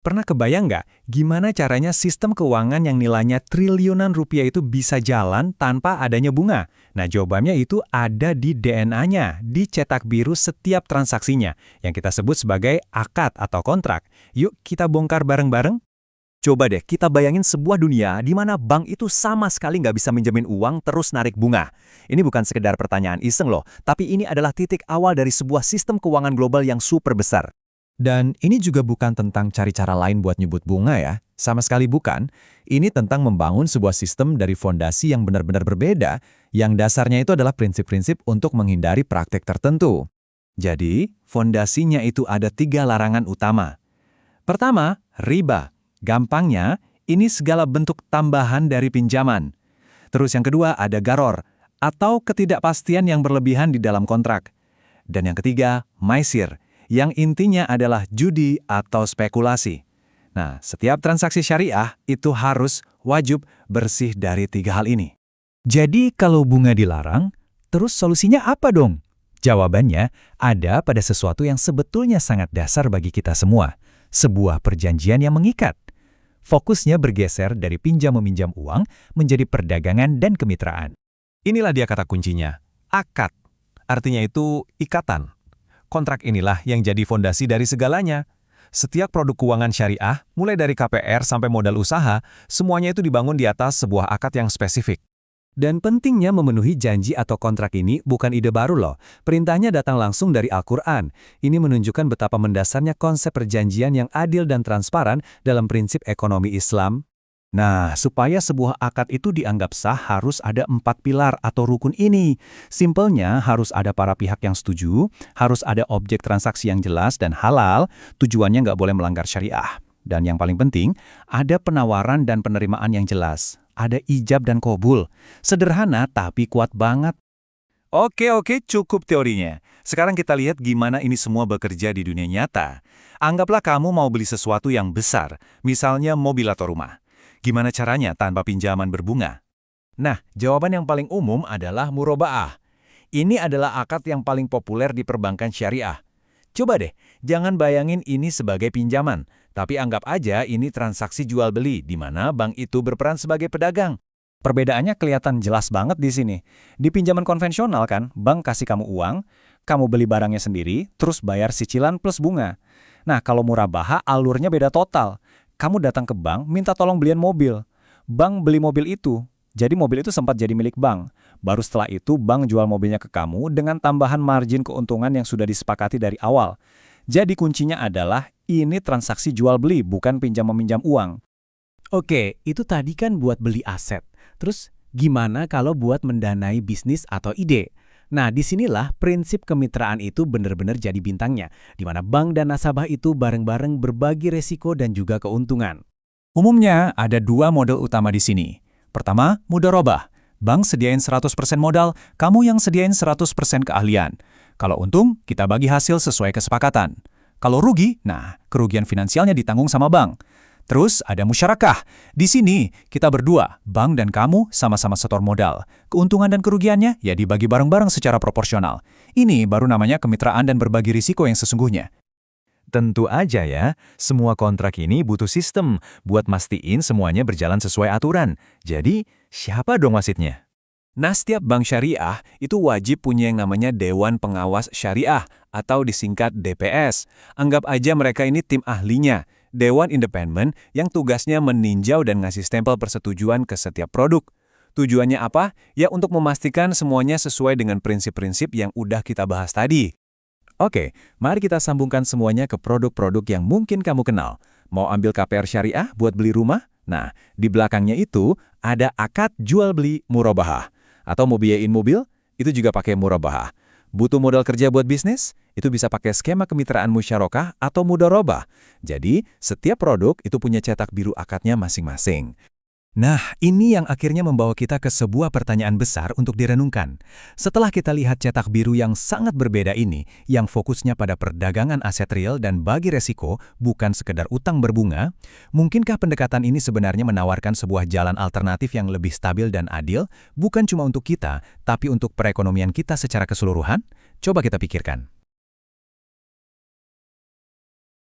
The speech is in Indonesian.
Pernah kebayang nggak gimana caranya sistem keuangan yang nilainya triliunan rupiah itu bisa jalan tanpa adanya bunga? Nah, jawabannya itu ada di DNA-nya, di cetak biru setiap transaksinya, yang kita sebut sebagai akad atau kontrak. Yuk kita bongkar bareng-bareng. Coba deh kita bayangin sebuah dunia di mana bank itu sama sekali nggak bisa minjemin uang terus narik bunga. Ini bukan sekedar pertanyaan iseng loh, tapi ini adalah titik awal dari sebuah sistem keuangan global yang super besar. Dan ini juga bukan tentang cari cara lain buat nyebut bunga ya, sama sekali bukan. Ini tentang membangun sebuah sistem dari fondasi yang benar-benar berbeda, yang dasarnya itu adalah prinsip-prinsip untuk menghindari praktek tertentu. Jadi, fondasinya itu ada 3 larangan utama. Pertama, riba. Gampangnya, ini segala bentuk tambahan dari pinjaman. Terus yang kedua ada garor, atau ketidakpastian yang berlebihan di dalam kontrak. Dan yang ketiga, maisir, yang intinya adalah judi atau spekulasi. Nah, setiap transaksi syariah itu harus wajib bersih dari 3 hal ini. Jadi kalau bunga dilarang, terus solusinya apa dong? Jawabannya ada pada sesuatu yang sebetulnya sangat dasar bagi kita semua. Sebuah perjanjian yang mengikat. Fokusnya bergeser dari pinjam-meminjam uang menjadi perdagangan dan kemitraan. Inilah dia kata kuncinya, akad. Artinya itu ikatan. Kontrak inilah yang jadi fondasi dari segalanya. Setiap produk keuangan syariah, mulai dari KPR sampai modal usaha, semuanya itu dibangun di atas sebuah akad yang spesifik. Dan pentingnya memenuhi janji atau kontrak ini bukan ide baru loh. Perintahnya datang langsung dari Al-Quran. Ini menunjukkan betapa mendasarnya konsep perjanjian yang adil dan transparan dalam prinsip ekonomi Islam. Nah, supaya sebuah akad itu dianggap sah harus ada 4 pilar atau rukun ini. Simpelnya harus ada para pihak yang setuju, harus ada objek transaksi yang jelas dan halal, tujuannya nggak boleh melanggar syariah. Dan yang paling penting, ada penawaran dan penerimaan yang jelas. Ada ijab dan qabul. Sederhana tapi kuat banget. Oke, cukup teorinya. Sekarang kita lihat gimana ini semua bekerja di dunia nyata. Anggaplah kamu mau beli sesuatu yang besar, misalnya mobil atau rumah. Gimana caranya tanpa pinjaman berbunga? Nah, jawaban yang paling umum adalah murobaah. Ini adalah akad yang paling populer di perbankan syariah. Coba deh, jangan bayangin ini sebagai pinjaman, tapi anggap aja ini transaksi jual-beli, di mana bank itu berperan sebagai pedagang. Perbedaannya kelihatan jelas banget di sini. Di pinjaman konvensional kan, bank kasih kamu uang, kamu beli barangnya sendiri, terus bayar cicilan plus bunga. Nah, kalau murabaha, alurnya beda total. Kamu datang ke bank, minta tolong belian mobil. Bank beli mobil itu, jadi mobil itu sempat jadi milik bank. Baru setelah itu, bank jual mobilnya ke kamu dengan tambahan margin keuntungan yang sudah disepakati dari awal. Jadi kuncinya adalah, ini transaksi jual-beli, bukan pinjam-meminjam uang. Oke, itu tadi kan buat beli aset. Terus gimana kalau buat mendanai bisnis atau ide? Nah, disinilah prinsip kemitraan itu benar-benar jadi bintangnya, di mana bank dan nasabah itu bareng-bareng berbagi resiko dan juga keuntungan. Umumnya ada 2 model utama di sini. Pertama, mudharabah. Bank sediain 100% modal, kamu yang sediain 100% keahlian. Kalau untung, kita bagi hasil sesuai kesepakatan. Kalau rugi, nah, kerugian finansialnya ditanggung sama bank. Terus ada musyarakah. Di sini, kita berdua, bank dan kamu sama-sama setor modal. Keuntungan dan kerugiannya ya dibagi bareng-bareng secara proporsional. Ini baru namanya kemitraan dan berbagi risiko yang sesungguhnya. Tentu aja ya, semua kontrak ini butuh sistem buat mastiin semuanya berjalan sesuai aturan. Jadi, siapa dong wasitnya? Nah, setiap bank syariah itu wajib punya yang namanya Dewan Pengawas Syariah atau disingkat DPS. Anggap aja mereka ini tim ahlinya. Dewan Independen yang tugasnya meninjau dan ngasih stempel persetujuan ke setiap produk. Tujuannya apa? Ya untuk memastikan semuanya sesuai dengan prinsip-prinsip yang udah kita bahas tadi. Oke, mari kita sambungkan semuanya ke produk-produk yang mungkin kamu kenal. Mau ambil KPR syariah buat beli rumah? Nah, di belakangnya itu ada akad jual-beli murabahah. Atau mau biayain mobil? Itu juga pakai murabahah. Butuh modal kerja buat bisnis? Itu bisa pakai skema kemitraan musyarakah atau mudharabah. Jadi, setiap produk itu punya cetak biru akadnya masing-masing. Nah, ini yang akhirnya membawa kita ke sebuah pertanyaan besar untuk direnungkan. Setelah kita lihat cetak biru yang sangat berbeda ini, yang fokusnya pada perdagangan aset real dan bagi resiko, bukan sekedar utang berbunga, mungkinkah pendekatan ini sebenarnya menawarkan sebuah jalan alternatif yang lebih stabil dan adil, bukan cuma untuk kita, tapi untuk perekonomian kita secara keseluruhan? Coba kita pikirkan.